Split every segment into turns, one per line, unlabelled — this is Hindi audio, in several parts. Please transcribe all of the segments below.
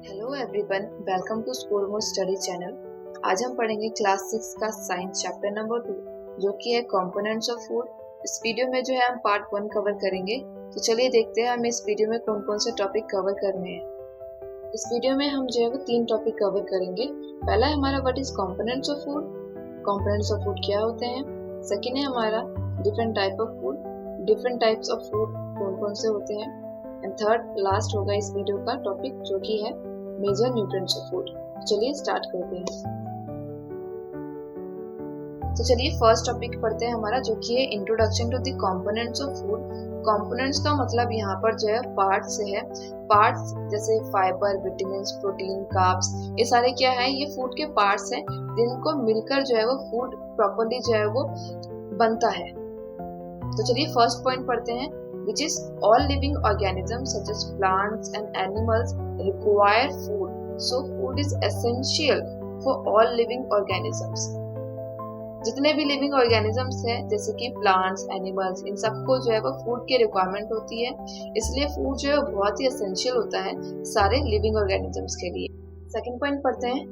Hello everyone, welcome to school mode study channel. आज हम पढ़ेंगे क्लास 6 का साइंस चैप्टर नंबर 2 जो कि है कंपोनेंट्स ऑफ फूड। इस वीडियो में जो है हम पार्ट 1 कवर करेंगे। तो चलिए देखते हैं हम इस वीडियो में कौन कौन से टॉपिक कवर करने हैं। इस वीडियो में हम जो है वो 3 टॉपिक कवर करेंगे। पहला है हमारा what is components of food, components of food क्या होते हैं। सेकेंड है हमारा different type of food, different types of food कौन कौन से होते हैं। एंड थर्ड लास्ट होगा इस वीडियो का टॉपिक जो कि है मेजर न्यूट्रिएंट्स ऑफ फूड। चलिए स्टार्ट करते हैं। तो चलिए फर्स्ट टॉपिक पढ़ते हैं हमारा जो कि है introduction to the components of food. Components का मतलब यहाँ पर जो है पार्ट्स से है। पार्ट्स जैसे फाइबर, विटामिन्स, प्रोटीन, कार्ब्स, ये सारे क्या है, ये फूड के पार्ट्स हैं जिनको मिलकर जो है वो फूड प्रॉपर्ली जो है वो बनता है। तो चलिए फर्स्ट पॉइंट पढ़ते हैं which is all living organisms such as plants and animals require food. So food is essential for all living organisms. जितने भी लिविंग ऑर्गेनिजम्स हैं जैसे कि प्लांट्स, एनिमल्स, इन सबको जो है वो फूड की रिक्वायरमेंट होती है। इसलिए फूड जो है बहुत ही एसेंशियल होता है सारे लिविंग ऑर्गेनिजम्स के लिए। सेकंड पॉइंट पढ़ते हैं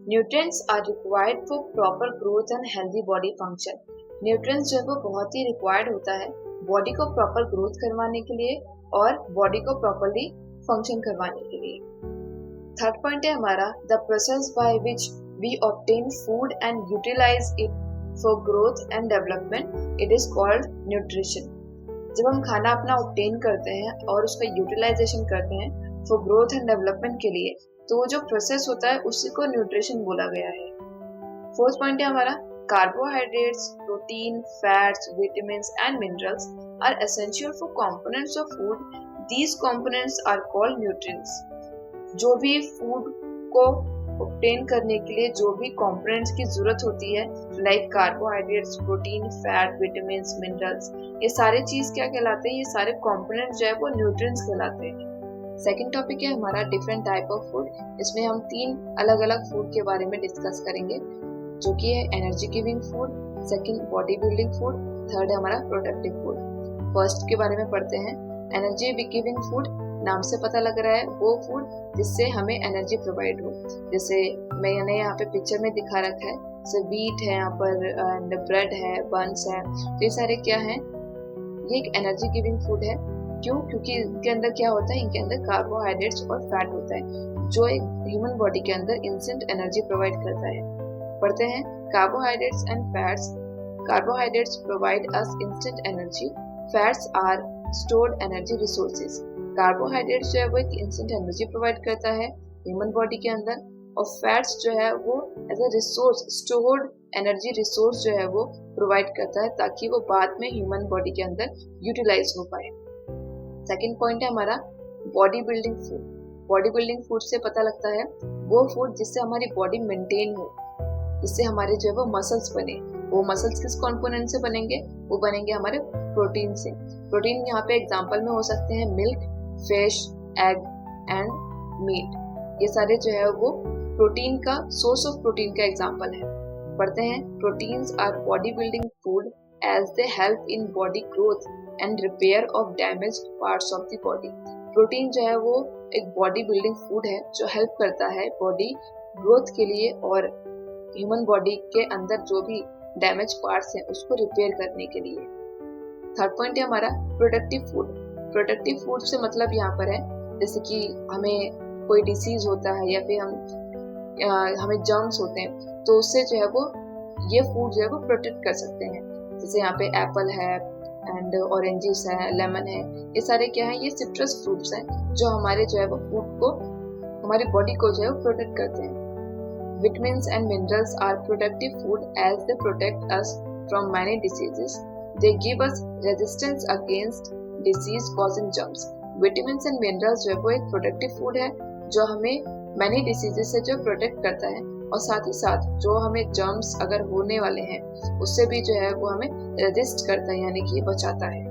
nutrients are required for proper growth and healthy body function. Nutrients जो है वो बहुत ही रिक्वायर्ड होता है बॉडी को प्रॉपर ग्रोथ करवाने के लिए और बॉडी को प्रॉपरली फंक्शन करवाने के लिए। थर्ड पॉइंट है हमारा the process by which we obtain food and utilise it for growth and development, it is called nutrition. जब हम खाना अपना ऑब्टेन करते हैं और उसका यूटिलाइजेशन करते हैं फॉर ग्रोथ एंड डेवलपमेंट के लिए, तो जो प्रोसेस होता है उसी को न्यूट्रिशन बोला गया है। फोर्थ पॉइंट है हमारा carbohydrates, protein, fats, vitamins and minerals are essential for components of food. These components are called nutrients. जो भी फूड को obtain करने के लिए जो भी components की जरूरत होती है like carbohydrates, protein, fat, vitamins, minerals, ये सारे चीज क्या कहलाते हैं, ये सारे components जो है वो nutrients कहलाते हैं। सेकेंड टॉपिक है हमारा डिफरेंट टाइप ऑफ फूड। इसमें हम 3 अलग अलग फूड के बारे में डिस्कस करेंगे जो कि है energy giving food, second body building food, third है हमारा प्रोडक्टिव फूड। फर्स्ट के बारे में पढ़ते हैं एनर्जी गिविंग फूड। नाम से पता लग रहा है वो फूड जिससे हमें एनर्जी प्रोवाइड हो। जैसे मैंने यहाँ पे पिक्चर में दिखा रखा है, जैसे व्हीट है यहाँ पर एंड ब्रेड है, बन्स है, तो ये सारे क्या है, ये एक एनर्जी गिविंग फूड है। क्यों? क्योंकि इनके अंदर क्या होता है, इनके अंदर कार्बोहाइड्रेट्स और फैट होता है जो एक ह्यूमन बॉडी के अंदर इंस्टेंट एनर्जी प्रोवाइड करता है। पढ़ते हैं carbohydrates and fats. Carbohydrates provide us instant energy, fats are stored energy resources. Carbohydrates जो है वो एक इंस्टेंट एनर्जी प्रोवाइड करता है ह्यूमन बॉडी के अंदर, और फैट्स जो है वो as a resource, stored energy resource जो है वो प्रोवाइड करता है ताकि वो बाद में ह्यूमन बॉडी के अंदर यूटिलाइज हो पाए। सेकेंड पॉइंट है हमारा body building food. Body building food से पता लगता है वो फूड जिससे हमारी बॉडी मेंटेन हो, जिससे हमारे जो है वो मसल्स बने। वो मसल्स किस कंपोनेंट से बनेंगे, वो बनेंगे हमारे प्रोटीन से। प्रोटीन यहाँ पे एग्जांपल में हो सकते हैं milk, fish, egg and meat. ये सारे जो है वो प्रोटीन का, सोर्स ऑफ प्रोटीन का एग्जांपल है। पढ़ते हैं proteins are body building food as they help in body growth and repair of damaged parts of the body. Protein जो है वो एक बॉडी बिल्डिंग फूड है जो हेल्प करता है बॉडी ग्रोथ के लिए और ह्यूमन बॉडी के अंदर जो भी डैमेज पार्ट्स हैं उसको रिपेयर करने के लिए। थर्ड पॉइंट है हमारा प्रोडक्टिव फूड। प्रोडक्टिव फूड से मतलब यहाँ पर है जैसे कि हमें कोई डिसीज होता है या फिर हमें जर्म्स होते हैं तो उससे जो है वो ये फूड जो है वो प्रोटेक्ट कर सकते हैं। जैसे यहाँ पे एप्पल है एंड ऑरेंजेस है, लेमन है, ये सारे क्या है, ये सिट्रस फ्रूट्स हैं जो हमारे जो है वो फूड को, हमारी बॉडी को जो है वो प्रोटेक्ट करते हैं। Vitamins and minerals are protective food as they protect us from many diseases. They give us resistance against disease causing germs. Vitamins and minerals जो है वो एक protective food है जो हमें many diseases से जो प्रोटेक्ट करता है और साथ ही साथ जो हमें germs अगर होने वाले हैं उससे भी जो है वो हमें resist करता है, यानी कि बचाता है।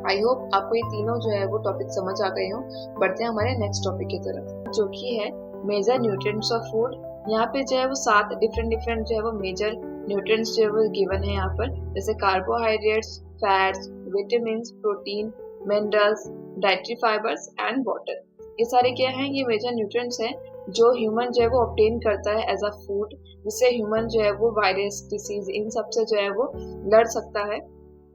आई होप आपको ये तीनों जो है वो टॉपिक समझ आ गए हों। बढ़ते हैं हमारे नेक्स्ट टॉपिक की तरफ जो कि है मेजर न्यूट्रिएंट्स ऑफ फूड। यहाँ पे जो है वो 7 डिफरेंट जो है वो मेजर न्यूट्रिएंट्स जो है वो गिवन है यहाँ पर, जैसे carbohydrates, fats, vitamins, protein, minerals, dietary fibres and water. ये सारे क्या हैं, ये मेजर न्यूट्रिएंट्स हैं जो ह्यूमन जो है वो ऑब्टेन करता है एज अ फूड, जिससे ह्यूमन जो है वो वायरस, डिसीज, इन सब से जो है वो लड़ सकता है।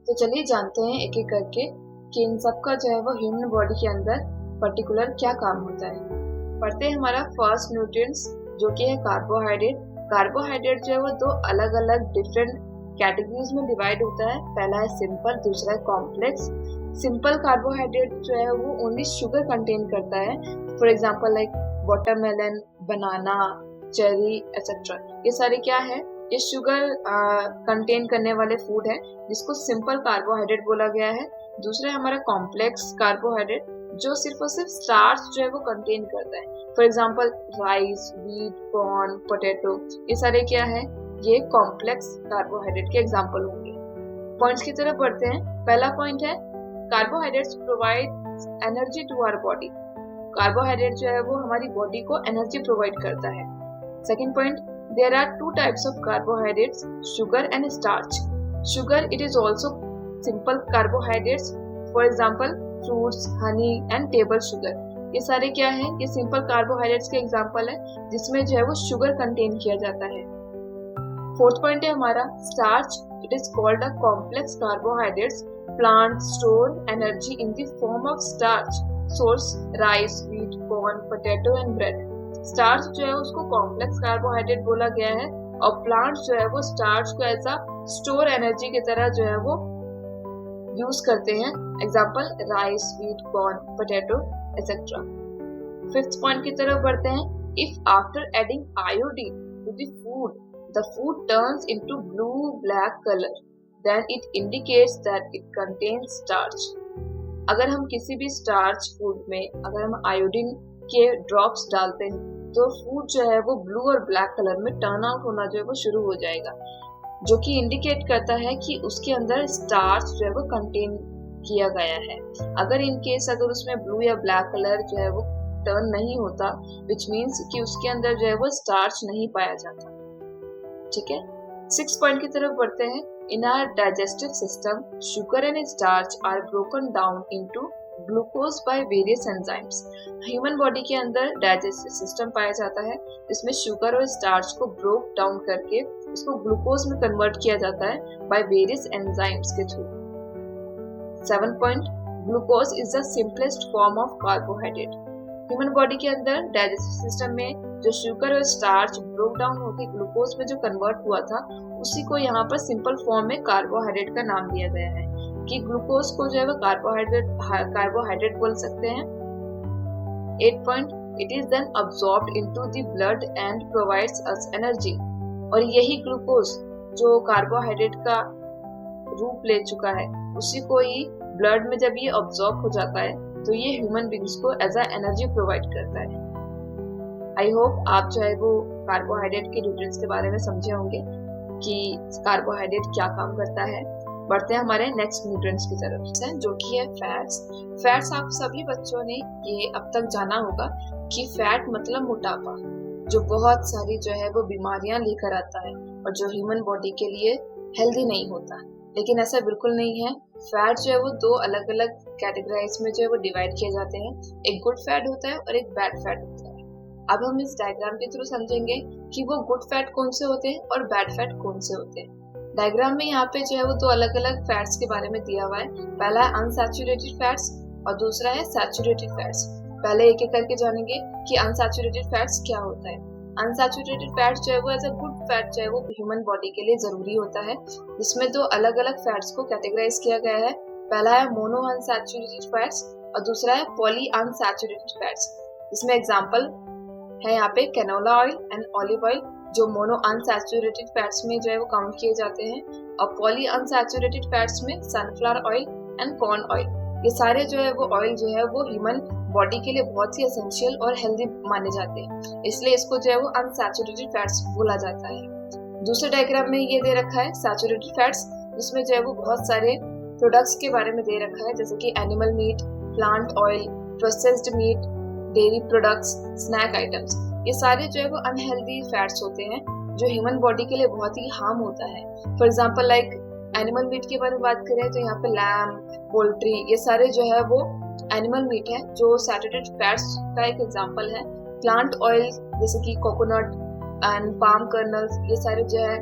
तो चलिए जानते हैं एक एक करके कि इन सब का जो है वो ह्यूमन बॉडी के अंदर पर्टिकुलर क्या काम होता है। पढ़ते हैं हमारा फर्स्ट न्यूट्रिएंट्स जो कि है कार्बोहाइड्रेट। कार्बोहाइड्रेट जो है वो दो अलग अलग डिफरेंट कैटेगरीज में डिवाइड होता है। पहला है सिंपल, दूसरा है कॉम्प्लेक्स। सिंपल कार्बोहाइड्रेट जो है वो ओनली शुगर कंटेन करता है। For example like watermelon, banana, cherry etcetera, ये सारे क्या है, ये शुगर कंटेन करने वाले फूड है जिसको सिंपल कार्बोहाइड्रेट बोला गया है। दूसरा है हमारा कॉम्प्लेक्स कार्बोहाइड्रेट जो सिर्फ और सिर्फ स्टार्च जो है वो कंटेन करता है। For example rice, wheat, corn, potato, ये सारे क्या है, ये कॉम्प्लेक्स कार्बोहाइड्रेट के एग्जांपल होंगे। पॉइंट्स की तरफ बढ़ते हैं। पहला पॉइंट है carbohydrates provide energy to our body. Carbohydrate जो है वो हमारी बॉडी को एनर्जी प्रोवाइड करता है। Second point, there are two types of carbohydrates, sugar and starch. Sugar it is also simple carbohydrates, for example fruits, honey and table sugar, ये सारे क्या है, ये सिंपल कार्बोहाइड्रेट्स के एग्जांपल है जिसमें जो है वो शुगर कंटेन किया जाता है। फोर्थ पॉइंट है हमारा starch, it is called a complex carbohydrates. Plant store energy in the form of starch source, rice, wheat, corn, potato and bread. Starch जो है उसको कॉम्प्लेक्स कार्बोहाइड्रेट बोला गया है और प्लांट्स जो है वो स्टार्च को एज अ स्टोर एनर्जी की तरह जो है वो यूज करते हैं। Example rice, wheat, corn, potato etcetera. Fifth point की तरफ बढ़ते हैं। If after adding iodine to the food the food turns into blue-black color, then it indicates that it contains starch. अगर हम किसी भी स्टार्च फूड में अगर हम आयोडीन के ड्रॉप्स डालते हैं तो फूड जो है वो ब्लू और ब्लैक कलर में टर्न आउट होना जो है वो शुरू हो जाएगा, जो कि इंडिकेट करता है कि उसके अंदर स्टार्च जो है वो कंटेन किया गया है। अगर इन केस अगर उसमें ब्लू या ब्लैक कलर जो है वो टर्न नहीं होता, विच मीन्स कि उसके अंदर जो है वो स्टार्च नहीं पाया जाता। ठीक है, 6 पॉइंट की तरफ बढ़ते हैं। In our digestive system sugar and starch are broken down into glucose by various enzymes. Human body के अंदर डाइजेस्टिव सिस्टम पाया जाता है जिसमें शुगर और स्टार्च को ब्रोक डाउन करके उसको ग्लूकोज में कन्वर्ट किया जाता है बाय वेरियस एंजाइम्स के through. 7 point, glucose is the simplest form of carbohydrate. Human body के अंदर डाइजेस्टिव सिस्टम में जो शुगर और स्टार्च ब्रोक डाउन होकर ग्लूकोज में जो कन्वर्ट हुआ था उसी को यहाँ पर सिंपल फॉर्म में कार्बोहाइड्रेट का नाम दिया गया है कि ग्लूकोज को जो है वो कार्बोहाइड्रेट बोल सकते हैं। 8 point, it is then absorbed into the blood and provides us energy. और यही ग्लूकोज जो कार्बोहाइड्रेट का रूप ले चुका है उसी को ही ब्लड में जब ये अब्सॉर्ब हो जाता है तो ये ह्यूमन बींग्स को एज अ एनर्जी प्रोवाइड करता है। आई होप आप जो है वो कार्बोहाइड्रेट के न्यूट्रिएंट्स के बारे में समझे होंगे कि कार्बोहाइड्रेट क्या काम करता है। बढ़ते हैं हमारे नेक्स्ट न्यूट्रिएंट्स की तरफ से जो कि है फैट्स। फैट्स आप सभी बच्चों ने ये अब तक जाना होगा कि फैट मतलब मोटापा, जो बहुत सारी जो है वो बीमारियां लेकर आता है और जो ह्यूमन बॉडी के लिए हेल्दी नहीं होता। लेकिन ऐसा बिल्कुल नहीं है। फैट जो है वो दो अलग अलग कैटेगराइज में जो है वो डिवाइड किए जाते हैं। एक गुड फैट होता है और एक बैड फैट होता है। अब हम इस डायग्राम के थ्रू समझेंगे कि वो गुड फैट कौन से होते हैं और बैड फैट कौन से होते हैं। डायग्राम में यहाँ पे जो है वो दो अलग अलग फैट्स के बारे में दिया हुआ है। पहला है अनसैचुरेटेड फैट्स और दूसरा है सैचुरेटेड फैट्स। पहले एक एक करके जानेंगे कि अनसैचुरेटेड फैट्स क्या होता है। अनसैचुरेटेड फैट जो है वो एज अ गुड फैट जो है वो ह्यूमन बॉडी के लिए जरूरी होता है, जिसमें दो अलग अलग फैट्स को कैटेगराइज किया गया है। पहला है मोनो अनसैचुरेटेड फैट्स और दूसरा है पॉली अनसैचुरेटेड फैट्स। इसमें एग्जांपल है यहाँ पे canola oil and olive oil, जो मोनो अनसैचुरेटेड फैट्स में जो है वो काउंट किए जाते हैं, और पॉली अनसैचुरेटेड फैट्स में sunflower oil and corn oil. ये सारे जो है वो ऑयल जो है वो ह्यूमन बॉडी के लिए बहुत ही एसेंशियल और हेल्दी माने जाते हैं, इसलिए इसको जो है वो अनसैचुरेटेड फैट्स बोला जाता है। दूसरे डायग्राम में ये दे रखा है सैचुरेटेड फैट्स, जिसमें जो है वो बहुत सारे प्रोडक्ट्स के बारे में दे रखा है, जैसे कि animal meat, plant oil, processed meat, dairy products, snack items. ये सारे जो है वो अनहेल्दी फैट्स होते हैं जो ह्यूमन बॉडी के लिए बहुत ही हार्म होता है। For example like animal meet के बारे में बात करें तो यहाँ पे लैम, पोल्ट्री, ये सारे जो है वो एनिमल मीट है जो सैचुरेटेड फैट्स का एक एग्जांपल है। प्लांट ऑयल जैसे कि कोकोनट एंड पाम कर्नल्स, ये सारे जो है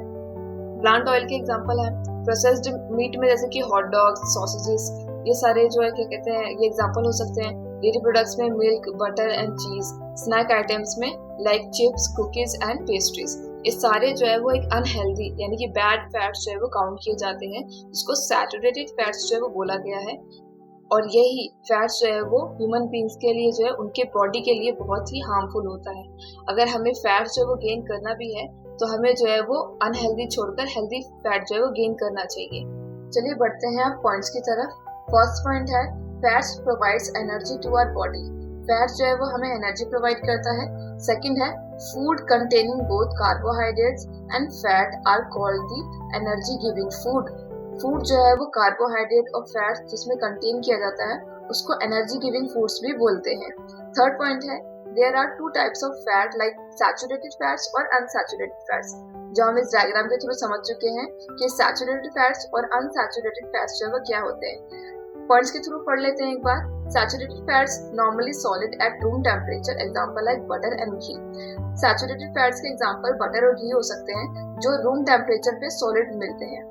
प्लांट ऑयल के एग्जांपल है। प्रोसेस्ड मीट में जैसे कि हॉट डॉग्स, सॉसेजेस, ये सारे जो है क्या कहते हैं, ये एग्जांपल हो सकते हैं। डेयरी प्रोडक्ट्स में मिल्क, बटर एंड चीज। स्नैक आइटम्स में like chips, cookies and pastries, ये सारे जो है वो एक अनहेल्दी यानी कि बैड फैट्स जो है वो काउंट किए जाते हैं, जिसको सैचुरेटेड फैट्स जो है वो बोला गया है। और यही फैट्स जो है वो ह्यूमन बींग्स के लिए जो है उनके बॉडी के लिए बहुत ही हार्मफुल होता है। अगर हमें फैट्स जो है वो गेन करना भी है तो हमें जो है वो अनहेल्दी छोड़कर हेल्दी फैट जो है वो गेन करना चाहिए। चलिए बढ़ते हैं अब पॉइंट्स की तरफ। फर्स्ट पॉइंट है fats provides energy to our body. Fats जो है वो हमें एनर्जी प्रोवाइड करता है। सेकंड है food containing both carbohydrates and fat are called the energy giving food. Food जो है वो कार्बोहाइड्रेट और फैट जिसमें कंटेन किया जाता है उसको एनर्जी गिविंग फूड्स भी बोलते हैं। थर्ड पॉइंट है there are two types of fat like saturated fats और अनसैचुरेटेड फैट्स, जो हम इस डायग्राम के थ्रू समझ चुके हैं कि सैचुरेटेड फैट्स और अनसैचुरेटेड फैट्स जो है वो क्या होते हैं। पॉइंट्स के थ्रू पढ़ लेते हैं एक बार। Saturated fats normally solid at room temperature, example like butter and ghee. Saturated fats के एग्जांपल बटर और घी हो सकते हैं जो रूम टेम्परेचर पे सॉलिड मिलते हैं।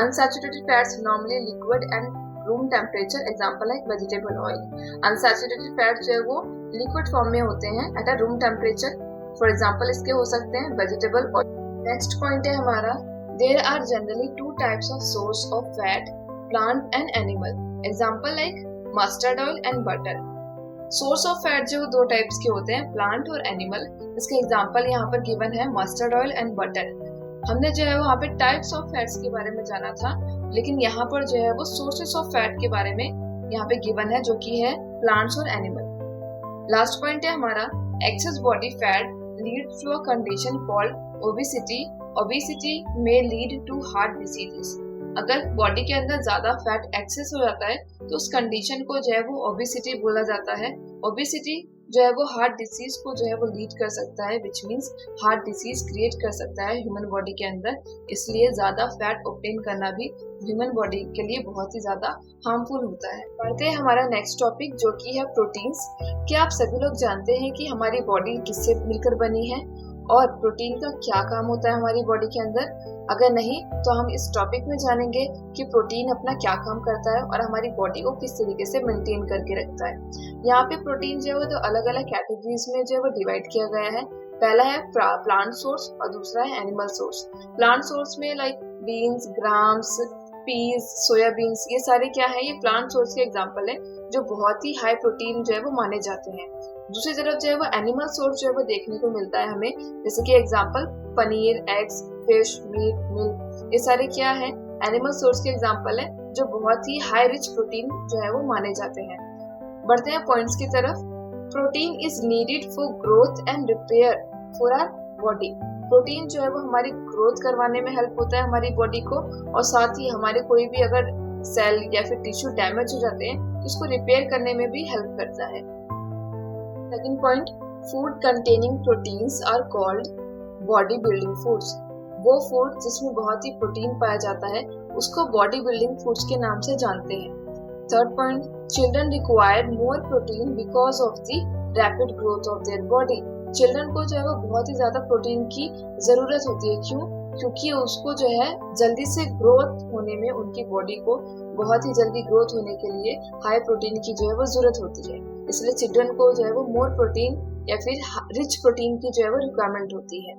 Unsaturated fats normally liquid and room temperature, example like vegetable oil. Unsaturated fats जो है वो liquid form में होते हैं at a room temperature, for example इसके हो सकते हैं vegetable oil. Next point है हमारा there are generally two types of source of fat, plant and animal, example like mustard oil and butter. Source of fat जो दो टाइप्स के होते हैं, प्लांट और एनिमल। इसके एग्जांपल यहाँ पर गिवन है मस्टर्ड ऑयल एंड बटर। हमने जो है वहाँ पे टाइप्स ऑफ फैट्स के बारे में जाना था, लेकिन यहाँ पर जो है वो सोर्सेस ऑफ फैट के बारे में यहाँ पे गिवन है जो कि है प्लांट्स और एनिमल। लास्ट पॉइंट है हमारा excess body fat leads to a condition called obesity. Obesity में लीड टू हार्ट डिसीजेस। अगर बॉडी के अंदर ज्यादा फैट एक्सेस हो जाता है तो उस कंडीशन को जो है वो ओबेसिटी बोला जाता है। ओबेसिटी जो है वो हार्ट डिसीज को जो है वो लीड कर सकता है, which means heart disease create कर सकता है ह्यूमन बॉडी के अंदर। इसलिए ज्यादा फैट ऑब्टेन करना भी ह्यूमन बॉडी के लिए बहुत ही ज्यादा हार्मफुल होता है। बढ़ते हैं हमारा नेक्स्ट टॉपिक जो कि है प्रोटीन्स। क्या आप सभी लोग जानते हैं कि हमारी बॉडी किससे मिलकर बनी है और प्रोटीन का क्या काम होता है हमारी बॉडी के अंदर? अगर नहीं तो हम इस टॉपिक में जानेंगे कि प्रोटीन अपना क्या काम करता है और हमारी बॉडी को किस तरीके से मेंटेन करके रखता है। यहाँ पे प्रोटीन जो है तो अलग अलग कैटेगरीज में जो है वो डिवाइड किया गया है। पहला है प्लांट सोर्स और दूसरा है एनिमल सोर्स। प्लांट सोर्स में like beans, grams, peas, soybeans, ये सारे क्या है, ये प्लांट सोर्स के एग्जाम्पल है जो बहुत ही हाई प्रोटीन जो है वो माने जाते हैं। दूसरी तरफ जो है वो एनिमल सोर्स जो है वो देखने को मिलता है हमें, जैसे कि example paneer, eggs, fish, meat, milk, ये सारे क्या है एनिमल सोर्स के एग्जाम्पल है जो बहुत ही हाई रिच प्रोटीन जो है वो माने जाते हैं। बढ़ते हैं पॉइंट्स की तरफ। Protein is needed for growth and repair for our body. Protein जो है वो हमारी ग्रोथ करवाने में हेल्प होता है हमारी बॉडी को, और साथ ही हमारे कोई भी अगर सेल या फिर टिश्यू डैमेज हो जाते हैं तो उसको रिपेयर करने में भी हेल्प करता है। Second point, food containing proteins are called body building foods. वो फूड जिसमें बहुत ही प्रोटीन पाया जाता है उसको बॉडी बिल्डिंग फूड्स के नाम से जानते हैं। Third point, children require more protein because of the rapid growth of their body. Children को जो है वो बहुत ही ज्यादा प्रोटीन की जरूरत होती है। क्यों? क्योंकि उसको जो है जल्दी से ग्रोथ होने में, उनकी बॉडी को बहुत ही जल्दी ग्रोथ होने के लिए हाई प्रोटीन की जो है वो जरूरत होती है। इसलिए चिल्ड्रन को जो है वो मोर प्रोटीन या फिर रिच प्रोटीन की जो है वो रिक्वायरमेंट होती है।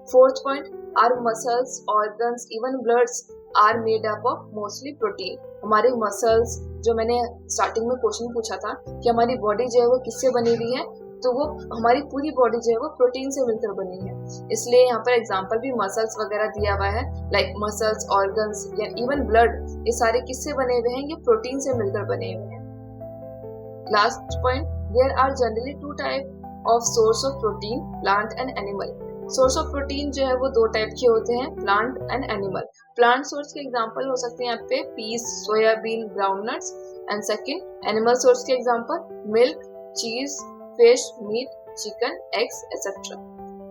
Fourth point, our muscles, organs, even bloods are made up of mostly protein. हमारे मसल्स, जो मैंने स्टार्टिंग में क्वेश्चन पूछा था कि हमारी बॉडी जो है वो किससे बनी हुई है, तो वो हमारी पूरी बॉडी जो है वो प्रोटीन से मिलकर बनी है। इसलिए यहाँ पर एग्जांपल भी मसल्स वगैरह दिया हुआ है, लाइक मसल्स, ऑर्गन्स या इवन ब्लड, ये सारे किससे बने हुए हैं? ये प्रोटीन से मिलकर बने हुए हैं। Last point, there are generally two type of source of protein, plant and animal. Source of protein जो है वो दो टाइप के होते हैं, plant and animal. Plant source के एग्जांपल हो सकते हैं यहाँ पे peas, soybean, groundnuts, and second animal source के example milk, cheese, fish, meat, chicken, eggs, etcetera.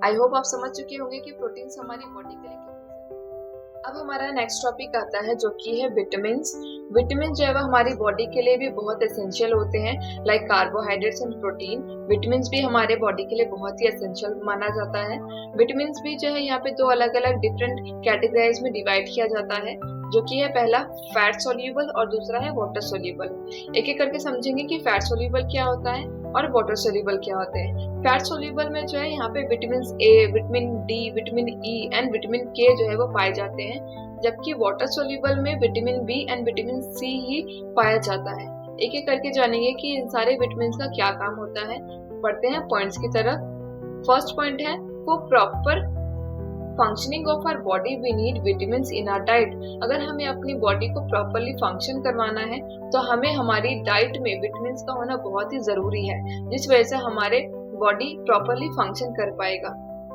I hope आप समझ चुके होंगे कि प्रोटीन्स हमारी बॉडी के लिए अब हमारा नेक्स्ट टॉपिक आता है जो कि है विटामिन्स। विटामिन जो है वो हमारी बॉडी के लिए भी बहुत एसेंशियल होते हैं, like carbohydrates and protein. Vitamins भी हमारे बॉडी के लिए बहुत ही एसेंशियल माना जाता है। विटामिन्स भी जो है यहाँ पे दो अलग अलग डिफरेंट कैटेगरीज में डिवाइड किया जाता है, जो कि है पहला फैट सोल्यूबल और दूसरा है वाटर सोल्यूबल। एक एक करके समझेंगे कि फैट सोल्यूबल क्या होता है और वाटर सोल्यूबल क्या होते हैं। फैट सोल्यूबल में जो है यहाँ पे vitamin A, vitamin D, vitamin E and vitamin K जो है वो पाए जाते हैं, जबकि वाटर सोल्यूबल में vitamin B and vitamin C ही पाया जाता है। एक एक करके जानेंगे कि इन सारे विटामिन का क्या काम होता है। बढ़ते हैं पॉइंट्स की तरफ। फर्स्ट पॉइंट है for proper functioning of our body we need vitamins in our diet. अगर हमें अपनी बॉडी को प्रॉपरली फंक्शन करवाना है तो हमें हमारी डाइट में विटामिन्स का होना बहुत ही जरूरी है, जिस वजह से हमारे बॉडी प्रॉपरली फंक्शन कर पाएगा।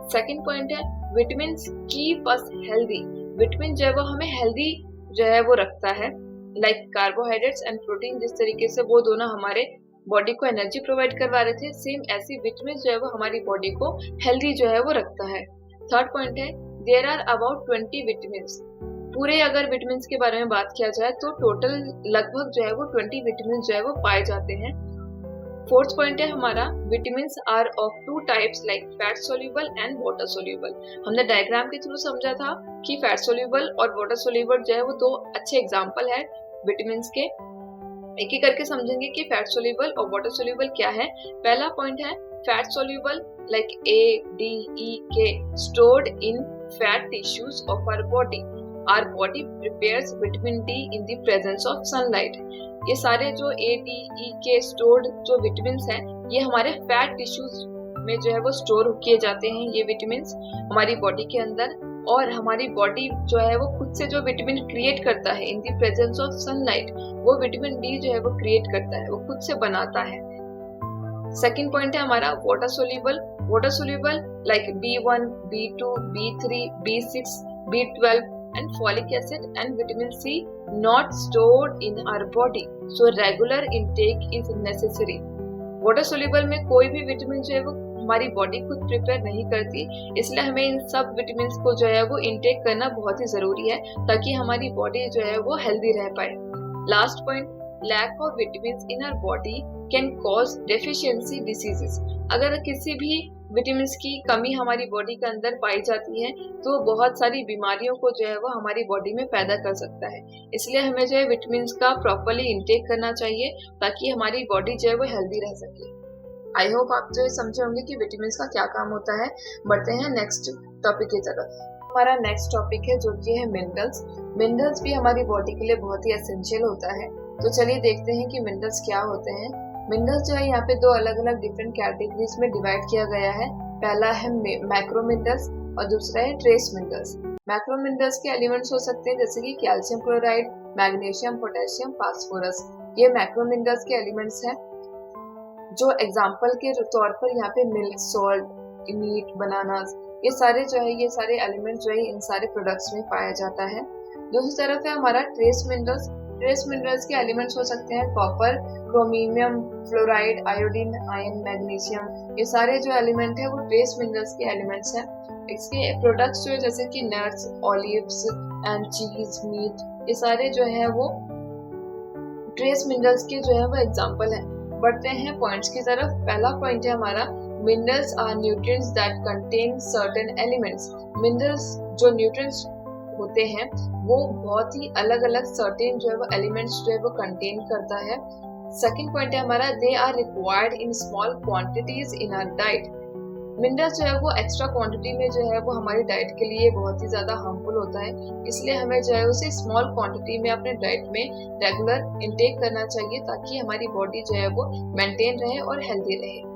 सेकंड पॉइंट है vitamins keep us healthy. Vitamin जो है वो हमें हेल्दी जो है वो रखता है, लाइक कार्बोहाइड्रेट्स एंड प्रोटीन जिस तरीके से वो दोनों हमारे बॉडी को एनर्जी प्रोवाइड करवा रहे थे, सेम ऐसी विटामिन जो है वो हमारी बॉडी को हेल्दी जो है वो रखता है। थर्ड पॉइंट है देयर आर अबाउट 20 विटामिन्स। पूरे अगर विटामिन्स के बारे में बात किया जाए तो टोटल लगभग जो है वो 20 विटामिन जो है वो पाए जाते हैं। फोर्थ पॉइंट है हमारा vitamins are of two types like fat soluble and water soluble. हमने डायग्राम के थ्रू समझा था कि फैट सोल्यूबल और वाटर सोल्यूबल जो है वो दो अच्छे एग्जाम्पल है विटामिन्स के। एक एक करके समझेंगे कि फैट सोल्यूबल और वाटर सोल्यूबल क्या है। पहला पॉइंट है fat soluble like A, D, E, K stored in fat tissues of our body. Our body prepares vitamin D in the presence of sunlight. ये सारे जो A, D, E, K stored जो विटामिन्स हैं ये हमारे फैट टिश्यूज में जो है वो स्टोर किए जाते हैं। ये विटामिन्स हमारी बॉडी के अंदर, और हमारी बॉडी जो है वो खुद से जो विटामिन क्रिएट करता है in the presence of sunlight, वो विटामिन डी जो है वो क्रिएट करता है, वो खुद से बनाता है। सेकेंड पॉइंट है हमारा water soluble. Water soluble like B1, B2, B3, B6, B12 and folic acid and vitamin C not stored in our body, so regular intake is necessary. Water soluble में कोई भी विटामिन जो है वो हमारी बॉडी खुद प्रिपेयर नहीं करती, इसलिए हमें इन सब विटामिन्स को जो है वो इंटेक करना बहुत ही जरूरी है ताकि हमारी बॉडी जो है वो हेल्दी रह पाए। Last point lack of vitamins in our body can cause deficiency diseases. अगर किसी भी विटामिन्स की कमी हमारी बॉडी के अंदर पाई जाती है तो बहुत सारी बीमारियों को जो है वो हमारी बॉडी में पैदा कर सकता है। इसलिए हमें जो है विटामिन्स का प्रॉपरली इंटेक करना चाहिए ताकि हमारी बॉडी जो है वो हेल्दी रह सके। आई होप आप जो है समझे होंगे कि विटामिन्स का क्या काम होता है। बढ़ते हैं नेक्स्ट टॉपिक की तरफ। हमारा नेक्स्ट टॉपिक है जो कि है मिनरल्स। मिनरल्स भी हमारी बॉडी के लिए बहुत ही एसेंशियल होता है, तो चलिए देखते हैं कि मिनरल्स क्या होते हैं। मिनरल्स जो है यहाँ पे दो अलग अलग डिफरेंट कैटेगरीज में डिवाइड किया गया है। पहला है मैक्रो मिनरल्स और दूसरा है ट्रेस मिनरल्स। मैक्रो मिनरल्स के एलिमेंट्स हो सकते हैं जैसे कि calcium chloride, magnesium, potassium, phosphorus. ये मैक्रो मिनरल्स के एलिमेंट्स हैं जो एग्जाम्पल के तौर पर यहाँ पे मिल्क, सॉल्ट, मीट, बनानास, ये सारे एलिमेंट जो है इन सारे प्रोडक्ट्स में पाया जाता है। दूसरी तरफ है हमारा ट्रेस मिनरल्स। ट्रेस मिनरल्स के एलिमेंट्स हो सकते हैं copper, chromium, fluoride, iodine, iron, magnesium. ये सारे जो एलिमेंट है वो ट्रेस मिनरल्स के एलिमेंट्स हैं। इसके प्रोडक्ट्स जो है जैसे कि नट्स, ऑलिव्स एंड चीज, मीट, ये सारे जो है वो ट्रेस मिनरल्स के जो है वो एग्जाम्पल है। बढ़ते हैं पॉइंट्स की तरफ। पहला पॉइंट है हमारा minerals are nutrients that contain certain elements. Minerals जो न्यूट्रिएंट्स होते हैं वो बहुत ही अलग अलग सर्टेन जो है वो एलिमेंट्स जो है वो कंटेन करता है। सेकंड पॉइंट है हमारा they are required in small quantities in our diet. Minerals जो है वो एक्स्ट्रा क्वांटिटी में जो है वो हमारी डाइट के लिए बहुत ही ज्यादा हार्मफुल होता है, इसलिए हमें जो है उसे स्मॉल क्वांटिटी में अपने डाइट में रेगुलर इंटेक करना चाहिए ताकि हमारी बॉडी जो है वो मेंटेन रहे और हेल्दी रहे।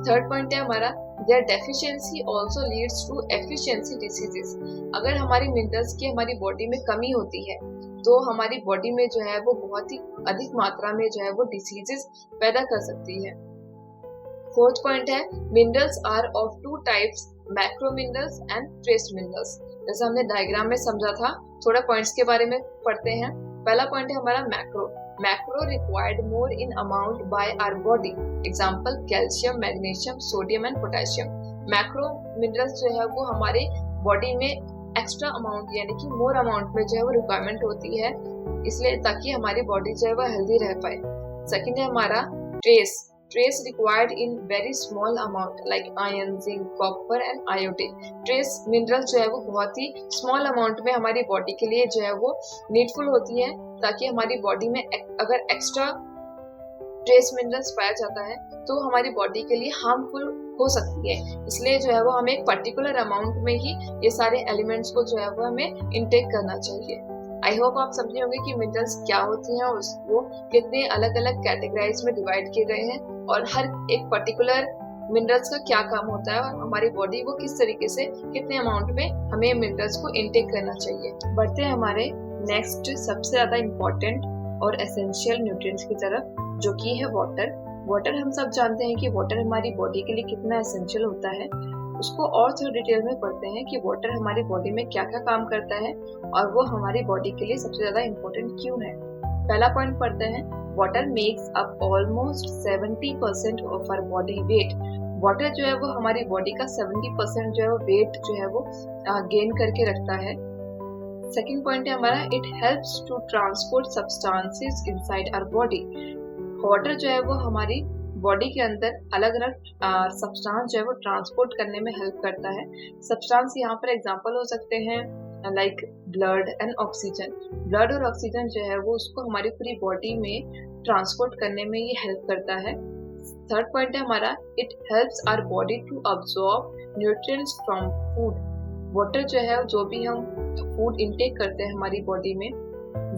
थर्ड पॉइंट है हमारा their deficiency also leads to efficiency diseases. अगर हमारी मिनरल्स की हमारी बॉडी में कमी होती है तो हमारी बॉडी में जो है वो बहुत ही अधिक मात्रा में जो है वो डिसीजेस पैदा कर सकती है। फोर्थ पॉइंट है minerals are of two types, macro minerals and trace minerals. जैसे हमने डायग्राम में समझा था, थोड़ा पॉइंट्स के बारे में पढ़ते हैं। पहला पॉइंट है हमारा macro. Macro required more in amount by our body, example calcium, magnesium, sodium and potassium. Macro minerals जो है वो हमारे बॉडी में एक्स्ट्रा अमाउंट यानी कि मोर अमाउंट में जो है वो रिक्वायरमेंट होती है, इसलिए ताकि हमारी बॉडी जो है वो हेल्दी रह पाए। सेकेंड है हमारा trace required in very small amount like iron, zinc, copper and iodine. Trace mineral जो है वो बहुत ही स्मॉल अमाउंट में हमारी बॉडी के लिए जो है वो नीडफुल होती है, ताकि हमारी बॉडी में अगर एक्स्ट्रा ट्रेस मिनरल्स पाया जाता है तो हमारी बॉडी के लिए हार्मफुल हो सकती है। इसलिए जो है वो हमें एक पर्टिकुलर अमाउंट में ही ये सारे एलिमेंट्स को जो है वो हमें इनटेक करना चाहिए। आई होप आप समझे होंगे कि मिनरल्स क्या होती हैं और वो कितने अलग अलग कैटेगराइज में डिवाइड किए गए हैं और हर एक पर्टिकुलर मिनरल्स का क्या काम होता है और हमारी बॉडी को किस तरीके से कितने अमाउंट में हमें मिनरल्स को इनटेक करना चाहिए। बढ़ते हैं हमारे नेक्स्ट सबसे ज्यादा इम्पोर्टेंट और एसेंशियल न्यूट्रिएंट्स की तरफ, जो कि है वाटर। हम सब जानते हैं कि वाटर हमारी बॉडी के लिए कितना एसेंशियल होता है। उसको और थोड़ा डिटेल में पढ़ते हैं कि वाटर हमारी बॉडी में क्या क्या काम करता है और वो हमारी बॉडी के लिए सबसे ज्यादा इम्पोर्टेंट क्यों है। पहला पॉइंट पढ़ते हैं, water makes up almost 70% of our body weight. Water जो है वो हमारी बॉडी का 70% जो है वो वेट जो है वो गेन करके रखता है। सेकेंड पॉइंट है हमारा, it helps to transport substances inside our body. Water जो है वो हमारी बॉडी के अंदर अलग अलग सब्सटेंस जो है वो ट्रांसपोर्ट करने में हेल्प करता है। सब्सटेंस यहाँ पर एग्जांपल हो सकते हैं like blood and oxygen. Blood और ऑक्सीजन जो है वो उसको हमारी पूरी बॉडी में ट्रांसपोर्ट करने में ये हेल्प करता है। थर्ड पॉइंट है हमारा, it helps our body to absorb nutrients from food. Water जो है जो भी हम फूड इनटेक करते हैं हमारी बॉडी में,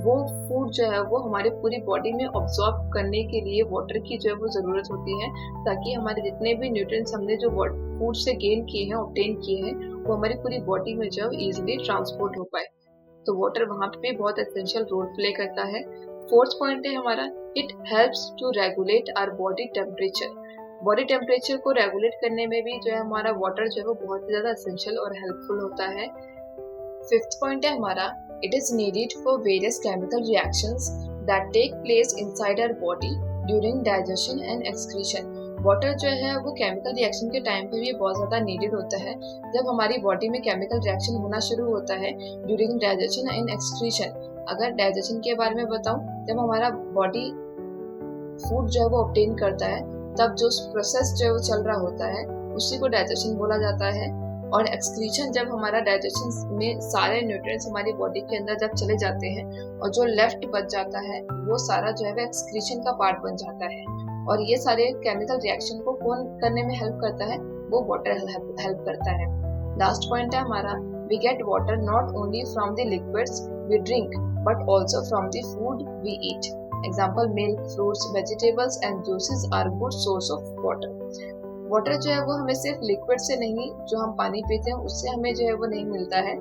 वो फूड जो है वो हमारे पूरी बॉडी में ऑब्जॉर्ब करने के लिए वाटर की जो है वो जरूरत होती है, ताकि हमारे जितने भी न्यूट्रिएंट्स हमने जो फूड से गेन किए हैं, ऑब्टेन किए हैं, वो हमारी पूरी बॉडी में जो है इजीली ट्रांसपोर्ट हो पाए। तो वाटर वहाँ पे बहुत एसेंशियल रोल प्ले करता है। फोर्थ पॉइंट है हमारा, it helps to regulate our body temperature. Body temperature को रेगुलेट करने में भी जो है हमारा वाटर जो है वो बहुत ज्यादा एसेंशियल और हेल्पफुल होता है। फिफ्थ पॉइंट है हमारा, it is needed for various chemical reactions that take place inside our body during digestion and excretion। Water जो है वो केमिकल रिएक्शन के टाइम पे भी बहुत ज़्यादा नीडेड होता है। जब हमारी बॉडी में केमिकल रिएक्शन होना शुरू होता है ड्यूरिंग डाइजेशन एंड एक्सक्रीशन। अगर डाइजेशन के बारे में बताऊं, जब हमारा बॉडी फूड जो है वो ऑब्टेन करता है, तब जो प्रोसेस जो है वो चल रहा होता है उसी को डाइजेशन बोला जाता है। और एक्सक्रीशन, जब हमारा डाइजेशन में सारे न्यूट्रिएंट्स हमारी बॉडी के अंदर जब चले जाते हैं और जो लेफ्ट बच जाता है वो सारा जो है वो एक्सक्रीशन का पार्ट बन जाता है। और ये सारे केमिकल रिएक्शन को कौन करने में हेल्प करता है, वो वाटर हेल्प करता है। लास्ट पॉइंट है हमारा, we get water not only from the liquids we drink but also from the food we eat. Example, milk, fruits, vegetables and juices are good source of water. Water जो है वो हमें सिर्फ लिक्विड से नहीं, जो हम पानी पीते हैं उससे हमें जो है वो नहीं मिलता है,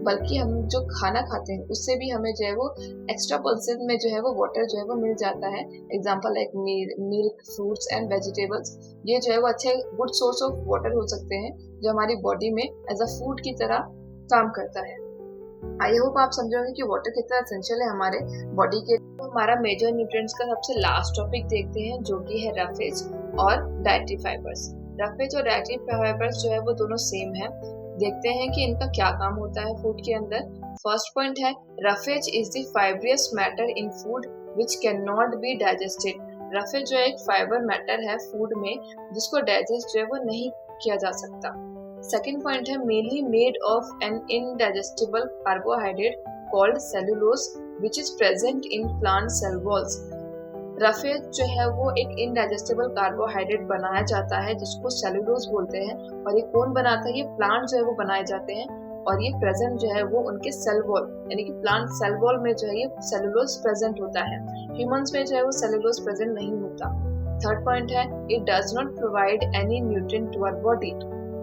बल्कि हम जो खाना खाते हैं उससे भी हमें जो है वो एक्स्ट्रा पर्सेंट में जो है वो वाटर जो है वो मिल जाता है। Example like milk, fruits and vegetables, ये जो है वो अच्छे गुड सोर्स ऑफ वाटर हो सकते हैं जो हमारी बॉडी में एज अ फूड की तरह काम करता है। आई होप आप समझोगे कि वाटर कितना एसेंशियल है हमारे बॉडी के। तो हमारा मेजर न्यूट्रिएंट्स का सबसे लास्ट टॉपिक देखते हैं, जो कि है रफेज और डाइटरी फाइबर्स। रफेज और डाइटरी फाइबर्स जो है वो दोनों सेम है। देखते हैं कि इनका क्या काम होता है फूड के अंदर। फर्स्ट पॉइंट है, roughage is the फाइब्रियस matter in food which can not be digested. Roughage जो एक फाइबर मैटर है फूड में जिसको डाइजेस्ट जो है वो नहीं किया जा सकता। सेकेंड पॉइंट है, mainly made of an indigestible carbohydrate called cellulose which is present in plant cell walls. Roughage जो है वो एक इनडाइजेस्टिबल कार्बोहाइड्रेट बनाया जाता है जिसको सेलुलोज बोलते हैं, और ये कौन बनाता है, ये प्लांट जो है वो बनाए जाते हैं, और ये प्रेजेंट जो है वो उनके सेल वॉल यानी कि प्लांट सेल वॉल में जो है ये सेलुलोज प्रेजेंट होता है। ह्यूमंस में जो है वो सेलुलोज प्रेजेंट नहीं होता। थर्ड पॉइंट है, it does not provide any nutrient to our body.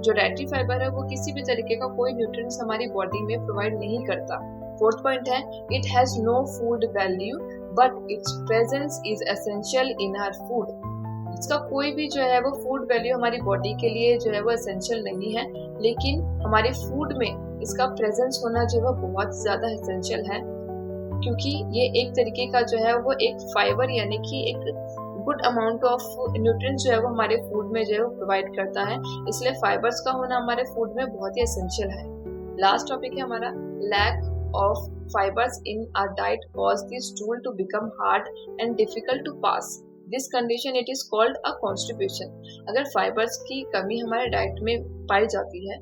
जो डाइटरी फाइबर है वो किसी भी तरीके का कोई न्यूट्रिएंट्स हमारी बॉडी में प्रोवाइड नहीं करता। फोर्थ पॉइंट है, it has no food value but its presence is essential in our food. इसका कोई भी जो है वो फूड वैल्यू हमारी बॉडी के लिए जो है वो एसेंशियल नहीं है, लेकिन हमारे फूड में इसका प्रेजेंस होना जो है बहुत ज्यादा एसेंशियल है, क्योंकि ये एक तरीके का जो है वो एक फाइबर यानी कि एक गुड अमाउंट ऑफ न्यूट्रिएंट्स जो है वो हमारे फूड में जो है वो प्रोवाइड करता है। इसलिए फाइबर्स का होना हमारे फूड में बहुत ही एसेंशियल है। लास्ट टॉपिक है हमारा lack of fibres in our diet cause the stool to become hard and difficult to pass. This condition it is called a constipation. अगर फाइबर्स की कमी हमारे डाइट में पाई जाती है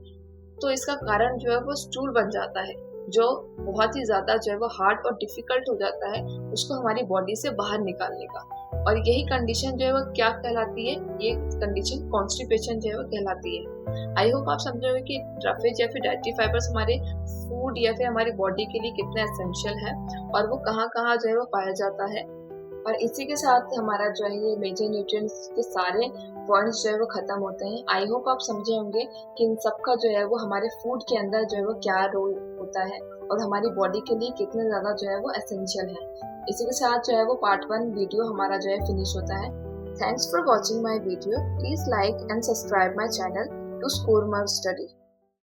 तो इसका कारण जो है वो स्टूल बन जाता है, जो बहुत ही ज्यादा जो है वो हार्ड और डिफिकल्ट हो जाता है उसको हमारी बॉडी से बाहर निकालने का। और यही कंडीशन जो है वो क्या कहलाती है, ये कंडीशन कॉन्स्टिपेशन जो है वो कहलाती है। आई होप आप समझ रहे हो कि रफेज या फिर डाइटरी फाइबर्स हमारे फूड या फिर हमारी बॉडी के लिए कितना एसेंशियल है और वो कहाँ कहाँ जो है वो पाया जाता है। और इसी के साथ हमारा जो है ये मेजर न्यूट्रिएंट्स के सारे पॉइंट्स जो है वो खत्म होते हैं। आई होप आप समझे होंगे कि इन सबका जो है वो हमारे फूड के अंदर जो है वो क्या रोल होता है और हमारी बॉडी के लिए कितना ज़्यादा जो है वो एसेंशियल है। इसी के साथ जो है वो पार्ट 1 वीडियो हमारा जो है फिनिश होता है। Thanks for watching my video. Please like and subscribe my channel to score more study.